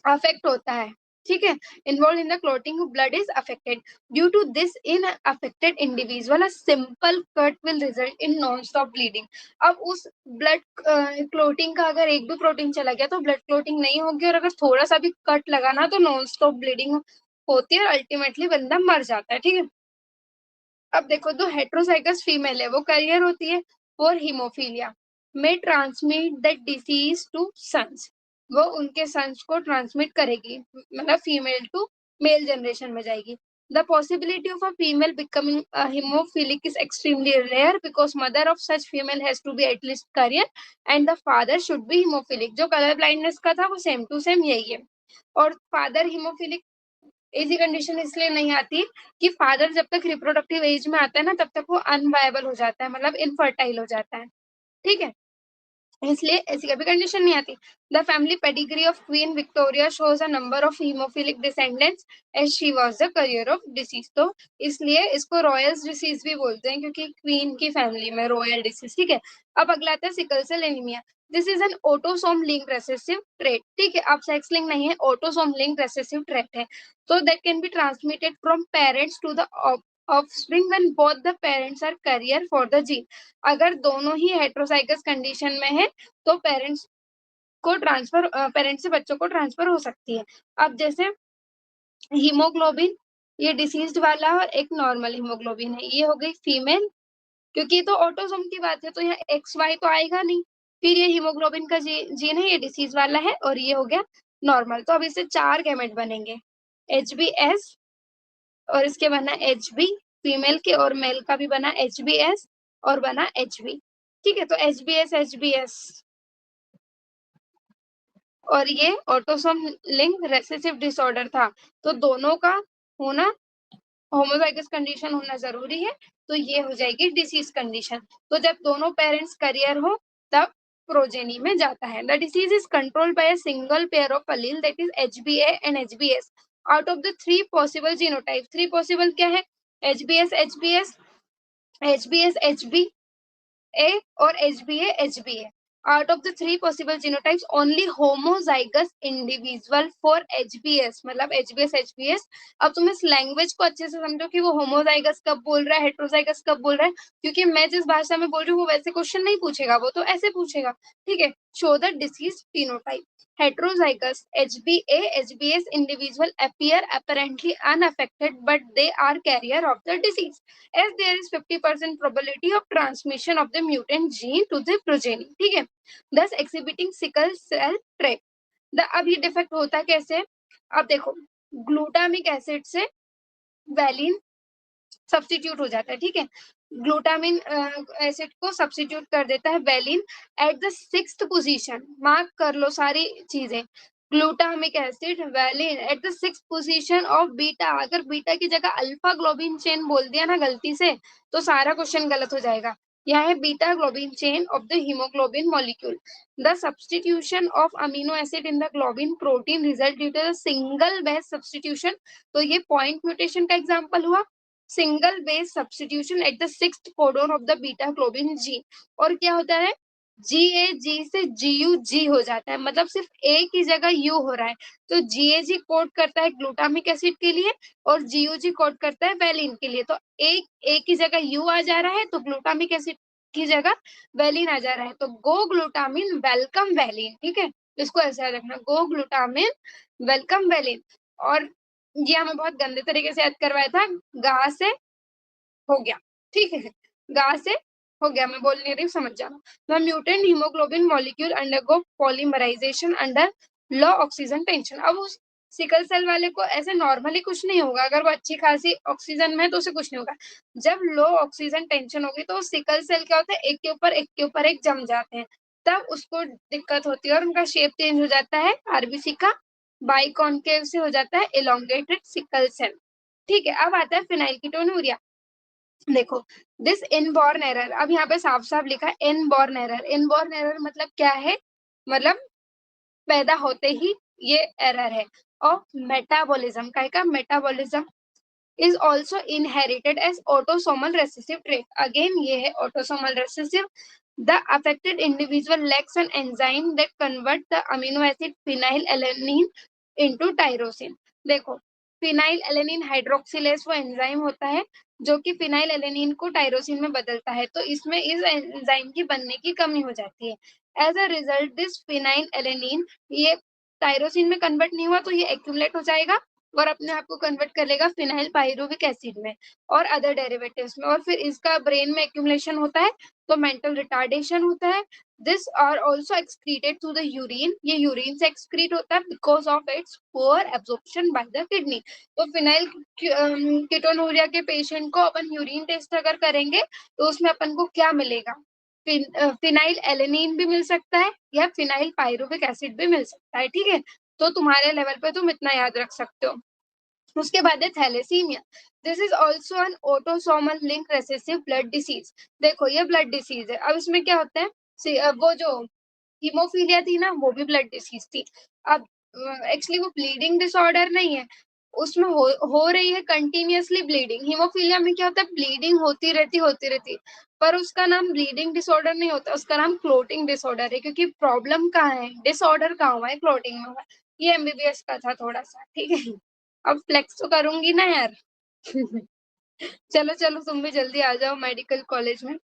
अफेक्ट होता है, ठीक है, involve in the clotting blood is affected. Due to this in affected individual a simple cut will result in non stop bleeding. अब उस ब्लड क्लोटिंग का अगर एक भी प्रोटीन चला गया तो ब्लड क्लोटिंग नहीं होगी, और अगर थोड़ा सा भी कट लगा ना तो नॉन स्टॉप ब्लीडिंग होती है और अल्टीमेटली बंदा मर जाता है, ठीक है। अब देखो जो हेट्रोजाइगस फीमेल है वो कैरियर होती है for haemophilia, may transmit that disease to sons, वो उनके सन्स को ट्रांसमिट करेगी, मतलब फीमेल टू मेल जनरेशन में जाएगी। The possibility of a female becoming a hemophilic is extremely rare because mother of such female has to be at least carrier and the father should be hemophilic। जो colour blindness का था वो same to same यही है। और father haemophilic ऐसी condition इसलिए नहीं आती कि फादर जब तक रिप्रोडक्टिव एज में आता है ना तब तक वो अनवायबल हो जाता है, मतलब इनफर्टाइल हो जाता है, ठीक है, इसलिए ऐसी कभी कंडीशन नहीं आती। The family pedigree of Queen Victoria shows a number of haemophilic descendants as she was the carrier of disease. तो इसलिए इसको रॉयल्स डिसीज भी बोलते हैं क्योंकि क्वीन की फैमिली में रॉयल डिसीज, ठीक है। अब अगला आता है sickle cell anaemia. This is an autosome link recessive trait, ठीक है, अब सेक्स लिंक नहीं है, ऑटोसोम लिंक रेसेसिव ट्रेट है। so that can be transmitted from parents to the offspring when both the parents are carrier for the gene। अगर दोनों ही heterozygous condition में है तो पेरेंट्स को ट्रांसफर, पेरेंट्स से बच्चों को ट्रांसफर हो सकती है। अब जैसे हीमोग्लोबिन, ये डिसीज्ड वाला और एक नॉर्मल हीमोग्लोबिन है, ये हो गई फीमेल, क्योंकि ये तो ऑटोसोम की बात है तो यहाँ XY तो आएगा नहीं। फिर ये हीमोग्लोबिन का जीन है, ये डिसीज वाला है, और ये हो गया नॉर्मल। तो अब इससे 4 गैमेट बनेंगे, HBS, और इसके बना HB फीमेल के, और मेल का भी बना HBS और बना HB, ठीक है। तो HBS और ये ऑटोसोम लिंक रेसेसिव डिसऑर्डर था, तो दोनों का होना, होमोजाइगस कंडीशन होना जरूरी है, तो ये हो जाएगी डिसीज कंडीशन। तो जब दोनों पेरेंट्स करियर हो तब प्रोजेनी में जाता है। The disease is controlled bye a single pair of allele that is HBA and HBS out of the 3 possible genotype. 3 possible क्या है? HBS HBS, HBS HB A और HBA HBA। Out of the 3 possible genotypes, only homozygous individual for HBS, मतलब HBS HBS। अब तुम इस language को अच्छे से समझो कि वो होमोजाइगस कब बोल रहा है, हेट्रोजाइगस कब बोल रहा है, क्योंकि मैं जिस भाषा में बोल रही हूँ वो वैसे क्वेश्चन नहीं पूछेगा, वो तो ऐसे पूछेगा, ठीक है। Show the disease phenotype। Heterozygous HBA HBS individual appear apparently unaffected, but they are carrier of the disease, as there is 50% probability of transmission of the mutant gene to the progeny, ठीक है, thus exhibiting sickle cell trait। अब ये defect होता कैसे? अब देखो, glutamic acid से valine substitute हो जाता है, ठीक है, ग्लूटामिन एसिड को सब्स्टिट्यूट कर देता है valine eight the 6th position. Mark कर लो सारी चीजें, glutamic acid valine eight the 6th position of beta. अगर बीटा की जगह अल्फा ग्लोबिन चेन बोल दिया ना गलती से तो सारा क्वेश्चन गलत हो जाएगा। यह है beta globin chain of the haemoglobin molecule. The substitution of amino acid in the globin protein result due to the single base substitution. तो ये पॉइंट म्यूटेशन का एग्जांपल हुआ, single base substitution at the 6th codon of the beta globin gene. और क्या होता है, GAG से GUG हो जाता है, मतलब सिर्फ A की जगह U हो रहा है। तो GAG कोड करता है ग्लूटामिक एसिड के लिए और GUG कोड करता है वैलिन के लिए। तो A की जगह U आ जा रहा है तो ग्लूटामिक एसिड की जगह वैलिन आ जा रहा है, तो गो ग्लूटामिन वेलकम वैलिन, ठीक है, इसको ऐसा रखना, गो ग्लूटामिन वेलकम वैलिन। और ये हमें बहुत गंदे तरीके से याद करवाया था, गा से हो गया, ठीक है, गा से हो गया, मैं बोल नहीं रही, समझ जाना। The mutant haemoglobin molecule undergo polymerisation under low oxygen tension. अब उस सिकल सेल वाले को ऐसे नॉर्मली कुछ नहीं होगा, अगर वो अच्छी खासी ऑक्सीजन में है तो उसे कुछ नहीं होगा। जब लो ऑक्सीजन टेंशन होगी तो सिकल सेल क्या होता है, एक के ऊपर एक के ऊपर एक जम जाते हैं, तब उसको दिक्कत होती है और उनका शेप चेंज हो जाता है RBC का, बाइकॉन्केव से हो जाता है एलोंगेटेड सिकल सेल। ठीक है, अब आता है फिनाइलकीटोनूरिया। देखो, दिस इनबॉर्न एरर, अब यहाँ पे साफ साफ लिखा है इनबॉर्न एरर। इनबॉर्न एरर मतलब क्या है, मतलब पैदा होते ही ये एरर है। और मेटाबॉलिज्म, का metabolism is also inherited as autosomal recessive trait. Again, ये है autosomal recessive. The affected individual lacks an enzyme that convert the amino acid phenylalanine into tyrosine. देखो, phenylalanine hydroxylase वो एंजाइम होता है जो कि phenylalanine को टायरोसिन में बदलता है, तो इसमें इस एंजाइम की बनने की कमी हो जाती है। As a result this phenylalanine ये टायरोसिन में कन्वर्ट नहीं हुआ तो ये एक्यूमुलेट हो जाएगा और अपने आप को कन्वर्ट कर लेगा फिनाइल पायरुविक एसिड में और अदर डेरिवेटिव्स में, और फिर इसका ब्रेन में एक्यूमुलेशन होता है तो मेंटल रिटार्डेशन होता है। This are also excreted through the urine, ये यूरिन से एक्सक्रीट होता है because of its poor absorption by the kidney. तो फिनाइल कीटोनूरिया के पेशेंट को अपन यूरिन टेस्ट अगर करेंगे तो उसमें अपन को क्या मिलेगा, फिनाइल एलेनिन भी मिल सकता है या फिनाइल पायरुविक एसिड भी मिल सकता है। ठीक है, तो तुम्हारे लेवल पे तुम इतना याद रख सकते हो। उसके बाद है thalassaemia. This is also an autosomal link recessive blood disease. देखो, ये ब्लड डिसीज है। अब इसमें क्या होता है, वो जो हीमोफीलिया थी ना, वो भी ब्लड डिसीज थी। अब एक्चुअली वो ब्लीडिंग डिसऑर्डर नहीं है, उसमें हो रही है कंटिन्यूअसली ब्लीडिंग। हीमोफीलिया में क्या होता है, ब्लीडिंग होती रहती, पर उसका नाम ब्लीडिंग डिसऑर्डर नहीं होता, उसका नाम क्लोटिंग डिसऑर्डर है, क्योंकि प्रॉब्लम कहाँ है, डिसऑर्डर कहाँ हुआ है, क्लोटिंग में हुआ है। ये एमबीबीएस का था थोड़ा सा। ठीक है, अब फ्लेक्स तो करूंगी ना यार। चलो चलो, तुम भी जल्दी आ जाओ मेडिकल कॉलेज में।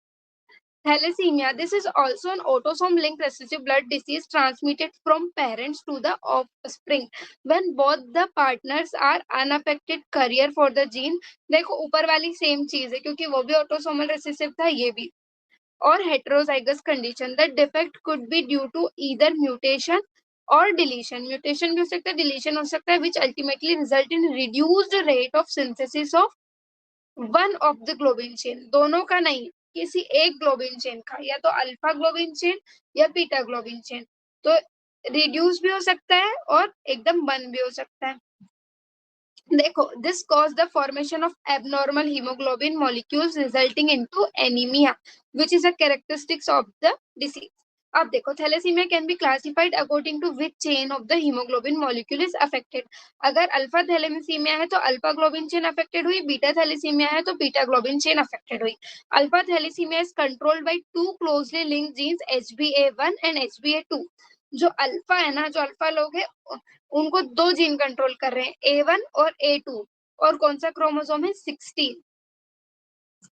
Thalassemia. This is also an autosome-linked recessive blood disease transmitted from parents to the offspring when both the partners are unaffected carrier for the gene. देखो, ऊपर वाली सेम चीज है क्योंकि वो भी autosomal recessive था, ये भी। और heterozygous condition. The defect could be due to either mutation or deletion. Mutation भी हो सकता है, deletion हो सकता है, which ultimately result in reduced rate of synthesis of one of the globin chain. दोनों का नहीं, किसी एक ग्लोबिन चेन का, या तो अल्फा ग्लोबिन चेन या बीटा ग्लोबिन चेन। तो रिड्यूस भी हो सकता है और एकदम बंद भी हो सकता है। देखो, this cause the formation of abnormal haemoglobin molecules resulting into anaemia which is a characteristics of the disease. अब देखो, thalassaemia can be classified according to which chain of the haemoglobin molecule is affected. अगर alpha thalassaemia है तो alpha globin chain affected हुई, beta thalassaemia है तो beta globin chain affected हुई। Alpha thalassaemia is controlled by two closely linked genes HbA1 and HbA2। जो alpha है ना, जो अल्फा लोग है, उनको दो जीन कंट्रोल कर रहे हैं, A1 और A2। और कौन सा क्रोमोसोम है, 16।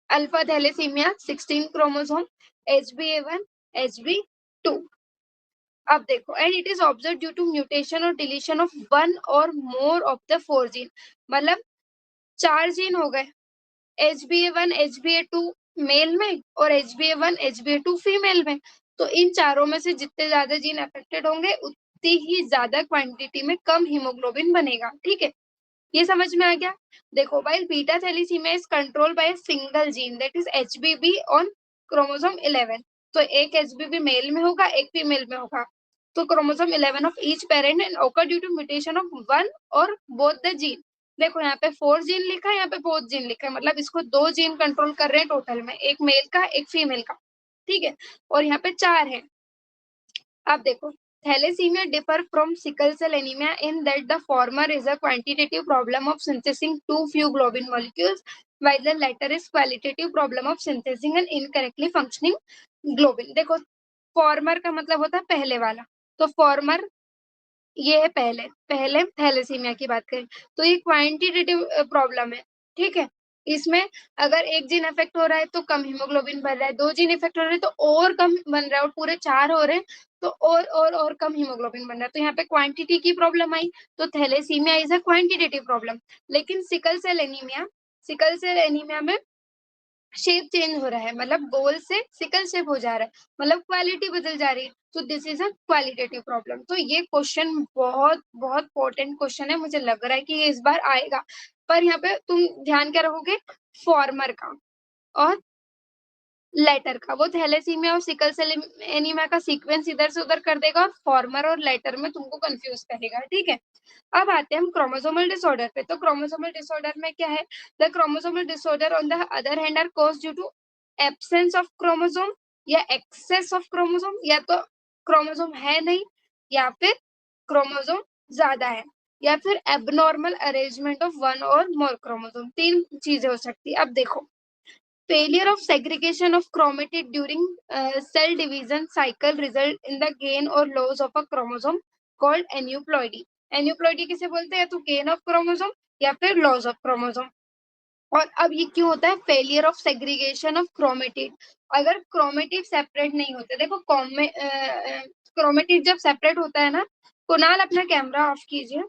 Alpha thalassaemia 16 chromosome, HbA1 HB2। अब देखो, and it is observe due to mutation और डिलीशन ऑफ वन और more of the four gene. मतलब 4 जीन हो गए, HbA1 HbA2 मेल में और HbA1 HbA2 फीमेल में। तो इन चारों में से जितने ज्यादा जीन अफेक्टेड होंगे उतनी ही ज्यादा क्वांटिटी में कम हीमोग्लोबिन बनेगा। ठीक है, ये समझ में आ गया। देखो, while beta thalassemia is controlled by a single gene that is HBB on chromosome 11। तो एक HBB मेल में होगा, एक फीमेल में होगा। तो chromosome 11 of each parent and occur due to mutation of one or both the gene। देखो, यहाँ पे 4 जीन लिखा है, यहाँ पे both जीन लिखा है, मतलब इसको 2 जीन कंट्रोल कर रहे हैं टोटल में, एक मेल का एक फीमेल का। ठीक है, और यहाँ पे 4 है। अब देखो, thalassemia differ from sickle cell anemia in that the former is a quantitative problem of synthesizing too few globin molecules, while the latter is qualitative problem of synthesizing an incorrectly functioning globin। देखो, farmer का मतलब होता है पहले वाला, तो farmer ये है पहले पहले थैलेसीमिया की बात करें तो ये क्वांटिटेटिव प्रॉब्लम है। ठीक है, इसमें अगर एक जीन इफेक्ट हो रहा है तो कम हीमोग्लोबिन बन रहा है, 2 जीन इफेक्ट हो रहे हैं तो और कम बन रहा है, और पूरे 4 हो रहे हैं तो और कम हीमोग्लोबिन बन रहा है। तो यहाँ पे क्वांटिटी की प्रॉब्लम आई, तो thalassaemia is a quantitative problem. लेकिन सिकल सेल एनीमिया में शेप चेंज हो रहा है, मतलब गोल से सिकल शेप हो जा रहा है, मतलब क्वालिटी बदल जा रही है। तो this is a qualitative problem. तो ये क्वेश्चन बहुत बहुत इंपॉर्टेंट क्वेश्चन है, मुझे लग रहा है कि ये इस बार आएगा। पर यहाँ पे तुम ध्यान क्या रखोगे, फॉर्मर का और लेटर का, वो थैलेसीमिया और सिकल सेल एनीमिया का सीक्वेंस इधर से उधर कर देगा और फॉर्मर और लेटर में तुमको कंफ्यूज करेगा, ठीक है। अब आते हैं हम क्रोमोसोमल डिसऑर्डर पे। तो क्रोमोसोमल डिसऑर्डर में क्या है, the chromosomal disorder on the other hand are caused due to absence of chromosome या एक्सेस ऑफ क्रोमोसोम, या तो क्रोमोसोम है नहीं या फिर क्रोमोसोम ज्यादा है, या फिर एबनॉर्मल अरेंजमेंट ऑफ वन और मोर क्रोमोसोम, तीन चीजें हो सकती है। अब देखो, failure of segregation of chromatid during cell division cycle result in the gain or loss of a chromosome called aneuploidy. aneuploidy किसे बोलते हैं, तो gain of chromosome या फिर loss of chromosome। और अब ये क्यों होता है, failure of segregation of chromatid. अगर क्रोमेटिड सेपरेट नहीं होते, देखो क्रोमेटिड जब सेपरेट होता है ना, कुणाल अपना कैमरा ऑफ कीजिए।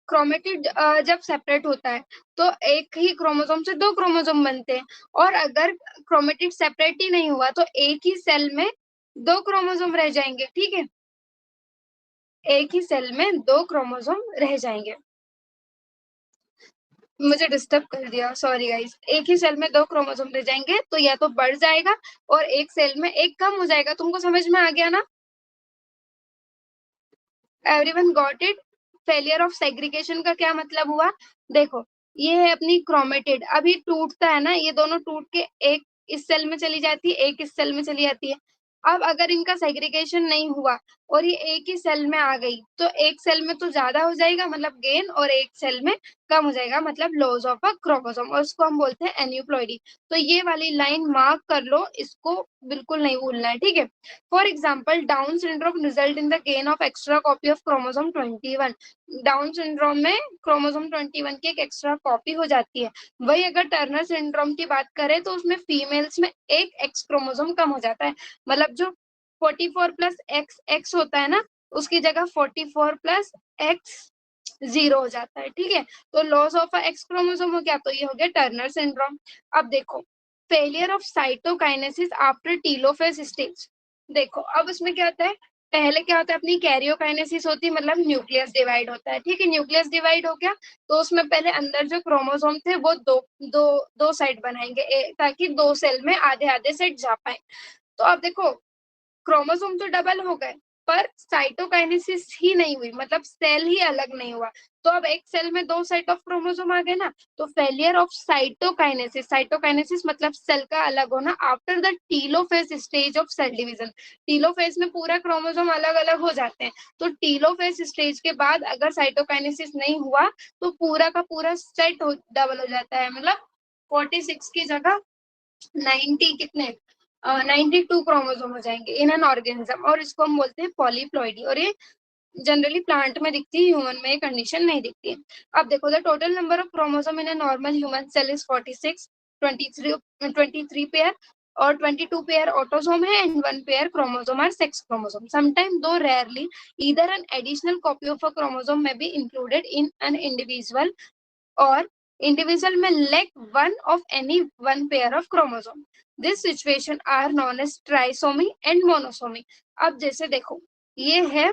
क्रोमेटिड जब सेपरेट होता है तो एक ही क्रोमोसोम से दो क्रोमोसोम बनते हैं, और अगर क्रोमेटिड सेपरेट ही नहीं हुआ तो एक ही सेल में दो क्रोमोसोम रह जाएंगे, ठीक है, एक ही सेल में दो क्रोमोसोम रह जाएंगे। मुझे डिस्टर्ब कर दिया, सॉरी गाइस। एक ही सेल में दो क्रोमोसोम रह जाएंगे, तो या तो बढ़ जाएगा और एक सेल में एक कम हो जाएगा। तुमको समझ में आ गया ना? Everyone got it? Failure of segregation का क्या मतलब हुआ, देखो ये है अपनी क्रोमेटिड, अभी टूटता है ना, ये दोनों टूट के एक इस सेल में चली जाती है, एक इस सेल में चली जाती है। अब अगर इनका सेग्रीगेशन नहीं हुआ और ये एक ही सेल में आ गई, तो एक सेल में तो ज्यादा हो जाएगा मतलब गेन, और एक सेल में कम हो जाएगा मतलब लॉस ऑफ अ क्रोमोसोम, और उसको हम बोलते हैं एन्यूप्लॉइडी। तो ये वाली लाइन मार्क कर लो, इसको बिल्कुल नहीं भूलना है, ठीक है। For example, Down syndrome result in the gain of extra copy of chromosome 21. Down syndrome में क्रोमोसोम 21 की एक एक्स्ट्रा कॉपी हो जाती है। वही अगर टर्नर सिंड्रोम की बात करें तो उसमें फीमेल्स में एक एक्स क्रोमोसोम कम हो जाता है, मतलब जो 44 प्लस एक्स एक्स होता है ना, उसकी जगह 44 प्लस एक्स जीरो हो जाता है, ठीक है। तो लॉस ऑफ एक्स क्रोमोसोम हो गया, तो ये हो गया टर्नर सिंड्रोम। अब देखो, failure of cytokinesis after telophase stage. देखो अब उसमें क्या होता है, पहले क्या होता है, अपनी कैरियोकाइनेसिस होती है, मतलब न्यूक्लियस डिवाइड होता है, ठीक है। न्यूक्लियस डिवाइड हो गया तो उसमें पहले अंदर जो क्रोमोसोम थे वो दो दो दो साइड बनाएंगे, ताकि दो सेल में आधे आधे सेट जा पाए। तो अब देखो, क्रोमोसोम तो डबल हो गए पर साइटोकाइनेसिस ही नहीं हुई, मतलब सेल ही अलग नहीं हुआ। तो अब एक सेल में दो सेट ऑफ क्रोमोसोम आ गए ना, तो फेलियर ऑफ साइटोकाइनेसिस, साइटोकाइनेसिस मतलब सेल का अलग होना after the telophase stage of cell division. Telophase में पूरा क्रोमोसोम अलग अलग हो जाते हैं, तो टीलोफेज स्टेज के बाद अगर साइटोकाइनेसिस नहीं हुआ तो पूरा का पूरा सेट डबल हो जाता है, मतलब 46 की जगह 90 कितने 92 क्रोमोसोम हो जाएंगे इन एन ऑर्गेनिज्म, और इसको हम बोलते हैं पॉलीप्लॉइडी। और ये जनरली प्लांट में दिखती है, ह्यूमन में कंडीशन नहीं दिखती है। अब देखो, the total number of chromosome in a normal human cell is 46, 23 pair, और 22 पेयर ऑटोसोम है and 1 pair chromosome are sex chromosome. Sometime though rarely either an additional copy of a chromosome may be included in an individual, और individual may lack one of any one pair of chromosome. This situation are known as trisomy and monosomy. अब जैसे देखो, ये है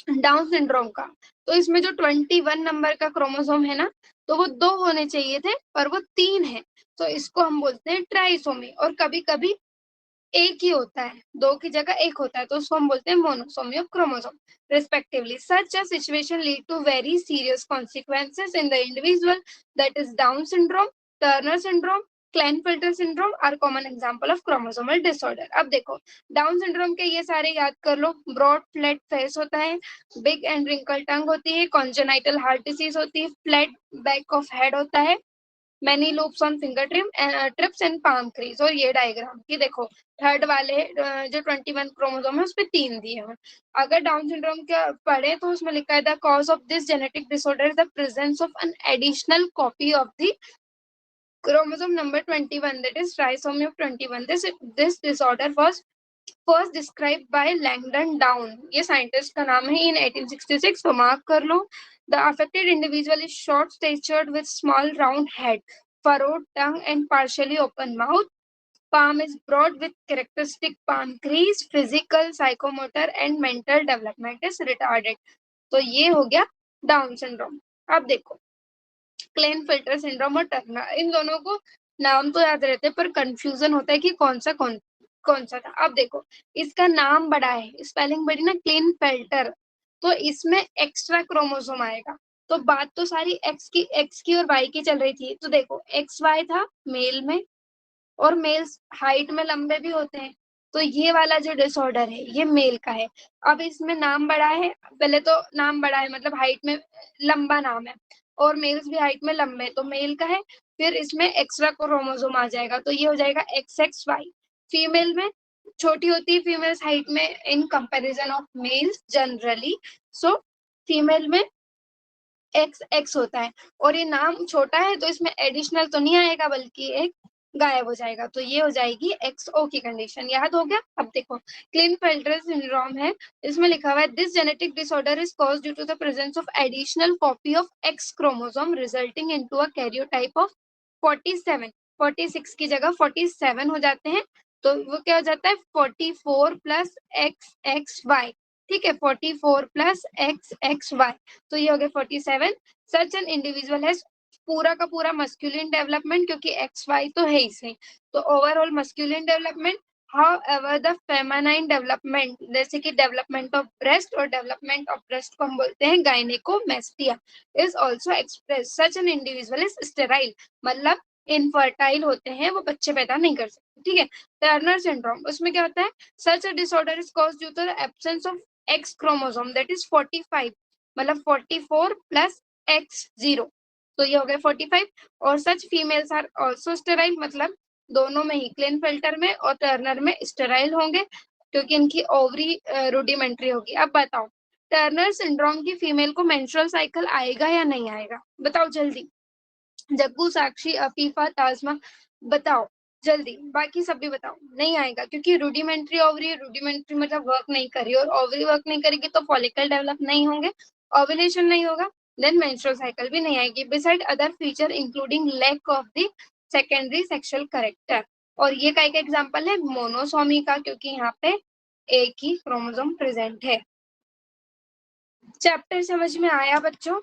down syndrome का, तो इसमें जो 21 नंबर का क्रोमोसोम है ना, तो वो दो होने चाहिए थे पर वो तीन है, तो इसको हम बोलते हैं ट्राइसोमी। और कभी कभी एक ही होता है, दो की जगह एक होता है, तो उसको हम बोलते हैं monosomy of chromosome respectively. Such a situation lead to very serious consequences in the individual, that is Down syndrome, Turner syndrome, Klinefelter syndrome are common example of chromosomal disorder. अब देखो, डाउन सिंड्रोम के ये सारे याद कर लो, broad flat face होता है, big and wrinkle टंग होती है, कॉन्जेनाइटल हार्ट डिसीज होती है, फ्लैट बैक ऑफ हेड होता है, many loops on finger trips and palm crease. और ये डायग्राम की देखो, थर्ड वाले जो 21 क्रोमोसोम है उस पे तीन दिए हैं। अगर डाउन सिंड्रोम के पढ़े तो उसमें लिखा है the cause of this genetic disorder is the presence of an additional copy of the chromosome number 21, that is trisomy of 21. This disorder was first described by Langdon Down, ये scientist का नाम है, in 1866, तो mark कर लो। The affected individual is short statured with small round head, furrowed tongue and partially open mouth. Palm is broad with characteristic palm crease. Physical, psychomotor and mental development is retarded. तो ये हो गया down syndrome. अब देखो, क्लेनफिल्टर syndrome और Turner, इन दोनों को नाम तो याद रहते हैं पर कंफ्यूजन होता है कि कौन सा था। अब देखो इसका नाम बड़ा है, स्पेलिंग बड़ी ना, क्लिनफेल्टर, तो इसमें एक्स्ट्रा क्रोमोसोम आएगा। तो बात तो सारी एक्स की और वाई की चल रही थी। तो देखो एक्स वाई था मेल में, और मेल्स हाइट में लंबे भी होते हैं, तो ये वाला जो डिसऑर्डर है ये मेल का है। अब इसमें नाम बड़ा है, पहले तो नाम बड़ा है मतलब हाइट में लंबा नाम है, और मेल्स भी हाइट में लंबे, तो मेल का है। फिर इसमें एक्स्ट्रा क्रोमोसोम आ जाएगा, तो ये हो जाएगा XXY। फीमेल में छोटी होती है फीमेल्स हाइट में in comparison of males generally, so female में XX होता है। और ये नाम छोटा है तो इसमें एडिशनल तो नहीं आएगा बल्कि एक गायब हो जाएगा, तो ये हो जाएगी XO की कंडीशन। याद हो गया। अब देखो क्लिनफेल्टर सिंड्रोम है, इसमें लिखा हुआ है this genetic disorder is caused due to the presence of additional copy of X chromosome resulting into a karyotype of 47। 46 की जगह 47 हो जाते हैं, तो वो क्या हो जाता है 44 प्लस XXY। ठीक है, 44 प्लस XXY, तो ये हो गया 47। सच एन इंडिविजुअल है पूरा का पूरा मस्कुलिन डेवलपमेंट, क्योंकि XY तो है ही सही, तो overall masculine development. However, the feminine development, जैसे कि डेवलपमेंट ऑफ ब्रेस्ट, और डेवलपमेंट ऑफ ब्रेस्ट को हम बोलते हैं gynaecomastia, is also express such an individual is sterile, मतलब इनफर्टाइल होते हैं, वो बच्चे पैदा नहीं कर सकते। ठीक है, टर्नर सिंड्रोम, उसमें क्या होता है such a disorder is caused due to the absence of X chromosome that is 45, मतलब 44 प्लस X0, तो ये हो गया 45। और सच फीमेल्स आर ऑल्सो स्टेराइल, मतलब दोनों में ही क्लिनफेल्टर में और टर्नर में स्टेराइल होंगे, क्योंकि इनकी ओवरी रूडिमेंट्री होगी। अब बताओ टर्नर सिंड्रोम की फीमेल को मेंस्ट्रुअल साइकिल आएगा या नहीं आएगा, बताओ जल्दी। जग्गू, साक्षी, अफीफा, ताजमा, बताओ जल्दी। बाकी सब भी बताओ। नहीं आएगा, क्योंकि रूडिमेंट्री ओवरी, रूडिमेंट्री मतलब वर्क नहीं करी, और ओवरी वर्क नहीं करेगी तो फॉलिकल डेवलप नहीं होंगे, ओव्यूलेशन नहीं होगा, देन मेंस्ट्रुअल साइकिल भी नहीं आएगी, beside other feature including lack of the secondary sexual character. और ये का एक एग्जांपल है मोनोसोमी का, क्योंकि यहाँ पे एक ही क्रोमोसोम प्रेजेंट है। चैप्टर समझ में आया बच्चों?